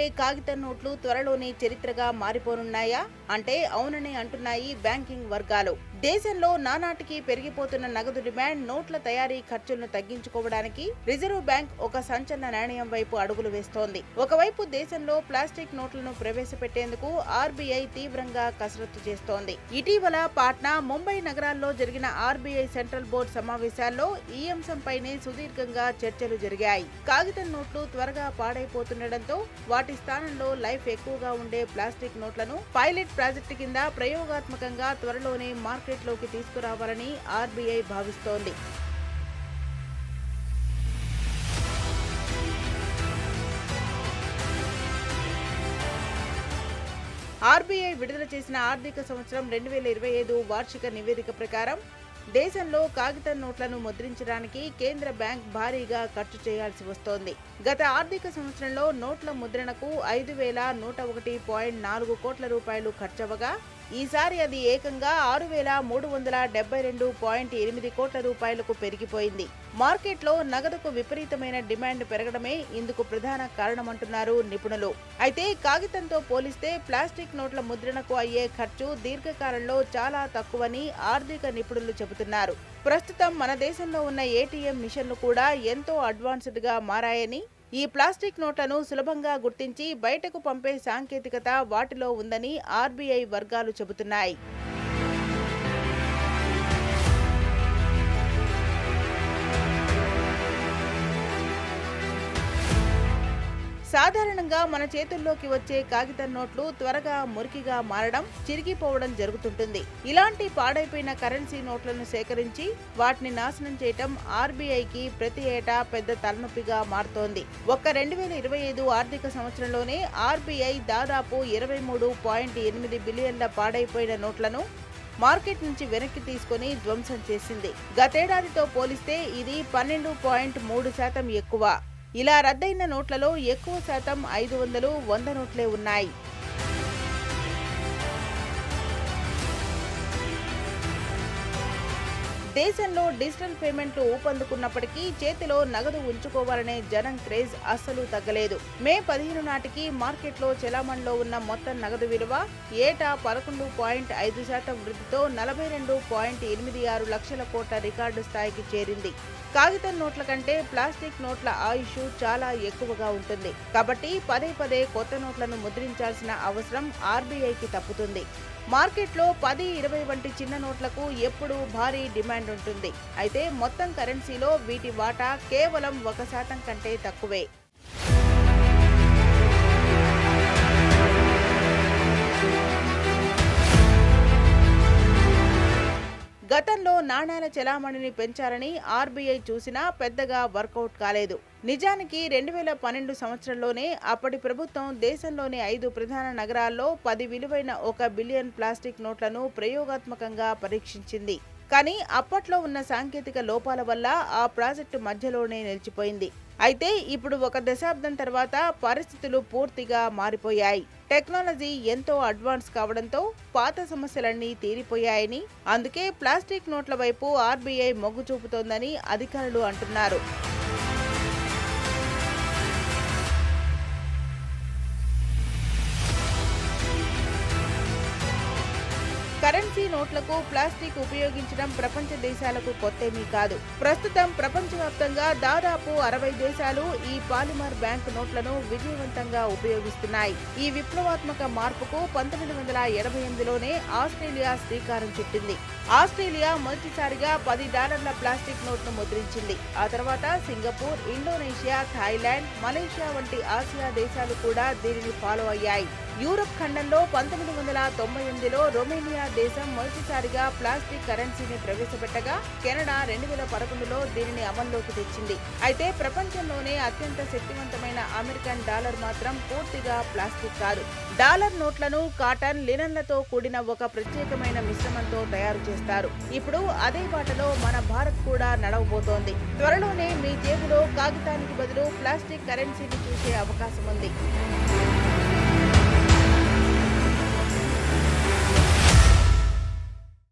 ఉండే కాగితం నోట్లు త్వరలోనే చరిత్రగా మారిపోనున్నాయా అంటే అవునని అంటున్నాయి బ్యాంకింగ్ వర్గాలు. దేశంలో నానాటికి పెరిగిపోతున్న నగదు డిమాండ్, నోట్ల తయారీ ఖర్చులను తగ్గించుకోవడానికి రిజర్వ్ బ్యాంక్ ఒక సంచలన నిర్ణయం వైపు అడుగులు వేస్తోంది. ఒకవైపు దేశంలో ప్లాస్టిక్ నోట్లను ప్రవేశపెట్టేందుకు ఆర్బీఐ తీవ్రంగా కసరత్తు చేస్తోంది. ఇటీవల పాట్నా, ముంబై నగరాల్లో జరిగిన ఆర్బీఐ సెంట్రల్ బోర్డు సమావేశాల్లో ఈ అంశంపైనే సుదీర్ఘంగా చర్చలు జరిగాయి. కాగితం నోట్లు త్వరగా పాడైపోతుండటంతో వాటి స్థానంలో లైఫ్ ఎక్కువగా ఉండే ప్లాస్టిక్ నోట్లను పైలట్ ప్రాజెక్టు కింద ప్రయోగాత్మకంగా త్వరలోనే మార్కెట్లోకి తీసుకురావాలని ఆర్బీఐ భావిస్తోంది. ఆర్బీఐ విడుదల చేసిన ఆర్థిక సంవత్సరం 2025 వార్షిక నివేదిక ప్రకారం దేశంలో కాగితం నోట్లను ముద్రించడానికి కేంద్ర బ్యాంక్ భారీగా ఖర్చు చేయాల్సి వస్తోంది. గత ఆర్థిక సంవత్సరంలో నోట్ల ముద్రణకు 5,101.4 కోట్ల రూపాయలు ఖర్చవగా ఈసారి అది ఏకంగా 6,372.8 కోట్ల రూపాయలకు పెరిగిపోయింది. మార్కెట్లో నగదుకు విపరీతమైన డిమాండ్ పెరగడమే ఇందుకు ప్రధాన కారణమంటున్నారు నిపుణులు. అయితే కాగితంతో పోలిస్తే ప్లాస్టిక్ నోట్ల ముద్రణకు అయ్యే ఖర్చు దీర్ఘకాలంలో చాలా తక్కువని ఆర్థిక నిపుణులు చెబుతున్నారు. ప్రస్తుతం మన దేశంలో ఉన్న ఏటీఎం మిషన్లు కూడా ఎంతో అడ్వాన్స్డ్ గా మారాయని, ఈ ప్లాస్టిక్ నోట్లను సులభంగా గుర్తించి బయటకు పంపే సాంకేతికత వాటిలో ఉందని ఆర్బీఐ వర్గాలు చెబుతున్నాయి. సాధారణంగా మన చేతుల్లోకి వచ్చే కాగితం నోట్లు త్వరగా మురికిగా మారడం, చిరిగిపోవడం జరుగుతుంటుంది. ఇలాంటి పాడైపోయిన కరెన్సీ నోట్లను సేకరించి వాటిని నాశనం చేయటం ఆర్బీఐకి ప్రతి ఏటా పెద్ద తలనొప్పిగా మారుతోంది. ఒక్క 2025 ఆర్థిక సంవత్సరంలోనే ఆర్బీఐ దాదాపు 23.8 బిలియన్ల పాడైపోయిన నోట్లను మార్కెట్ నుంచి వెనక్కి తీసుకుని ధ్వంసం చేసింది. గతేడాదితో పోలిస్తే ఇది 12.3% ఎక్కువ. ఇలా రద్దయిన నోట్లలో ఎక్కువ శాతం 500, 100 నోట్లే ఉన్నాయి. దేశంలో డిజిటల్ పేమెంట్లు ఊపందుకున్నప్పటికీ చేతిలో నగదు ఉంచుకోవాలనే జనం క్రేజ్ అస్సలు తగ్గలేదు. మే 15 నాటికి మార్కెట్లో చెలామణిలో ఉన్న మొత్తం నగదు విలువ ఏటా 11.5% వృద్ధితో 42.86 లక్షల కోట్ల రికార్డు స్థాయికి చేరింది. కాగితం నోట్ల కంటే ప్లాస్టిక్ నోట్ల ఆయుష్ చాలా ఎక్కువగా ఉంటుంది. కాబట్టి పదే కొత్త నోట్లను ముద్రించాల్సిన అవసరం ఆర్బీఐకి తప్పుతుంది. మార్కెట్లో 10, 20 వంటి చిన్న నోట్లకు ఎప్పుడూ భారీ డిమాండ్ ఉంటుంది. అయితే మొత్తం కరెన్సీలో వీటి వాటా కేవలం 1% కంటే తక్కువే. గతంలో నాణేల చెలామణిని పెంచాలని ఆర్బీఐ చూసినా పెద్దగా వర్కౌట్ కాలేదు. నిజానికి 2012 సంవత్సరంలోనే అప్పటి ప్రభుత్వం దేశంలోని 5 ప్రధాన నగరాల్లో 10 విలువైన 1 బిలియన్ ప్లాస్టిక్ నోట్లను ప్రయోగాత్మకంగా పరీక్షించింది. కానీ అప్పట్లో ఉన్న సాంకేతిక లోపాల వల్ల ఆ ప్రాజెక్టు మధ్యలోనే నిలిచిపోయింది. అయితే ఇప్పుడు 1 దశాబ్దం తర్వాత పరిస్థితులు పూర్తిగా మారిపోయాయి. టెక్నాలజీ ఎంతో అడ్వాన్స్ కావడంతో పాత సమస్యలన్నీ తీరిపోయాయని, అందుకే ప్లాస్టిక్ నోట్ల వైపు ఆర్బీఐ మొగ్గు చూపుతోందని అధికారులు అంటున్నారు. కరెన్సీ నోట్లకు ప్లాస్టిక్ ఉపయోగించడం ప్రపంచ దేశాలకు కొత్తేమీ కాదు. ప్రస్తుతం ప్రపంచవ్యాప్తంగా దాదాపు 60 దేశాలు ఈ పాలిమర్ బ్యాంక్ నోట్లను విజయవంతంగా ఉపయోగిస్తున్నాయి. ఈ విప్లవాత్మక మార్పుకు 1988లోనే ఆస్ట్రేలియా శ్రీకారం చుట్టింది. ఆస్ట్రేలియా మొదటిసారిగా $10 ప్లాస్టిక్ నోట్ను ముద్రించింది. ఆ తర్వాత సింగపూర్, ఇండోనేషియా, థాయిలాండ్, మలేషియా వంటి ఆసియా దేశాలు కూడా దీనిని ఫాలో అయ్యాయి. యూరప్ ఖండంలో 1998లో రొమేనియా దేశం మొదటిసారిగా ప్లాస్టిక్ కరెన్సీని ప్రవేశపెట్టగా, కెనడా 2011లో దీనిని అమల్లోకి తెచ్చింది. అయితే ప్రపంచంలోనే అత్యంత శక్తివంతమైన అమెరికన్ డాలర్ మాత్రం పూర్తిగా ప్లాస్టిక్ కాదు. డాలర్ నోట్లను కాటన్, లినన్లతో కూడిన ఒక ప్రత్యేకమైన మిశ్రమంతో తయారు చేస్తారు. ఇప్పుడు అదే బాటలో మన భారత్ కూడా నడవబోతోంది. త్వరలోనే మీ జేబులో కాగితానికి బదులు ప్లాస్టిక్ కరెన్సీని చూసే అవకాశం ఉంది.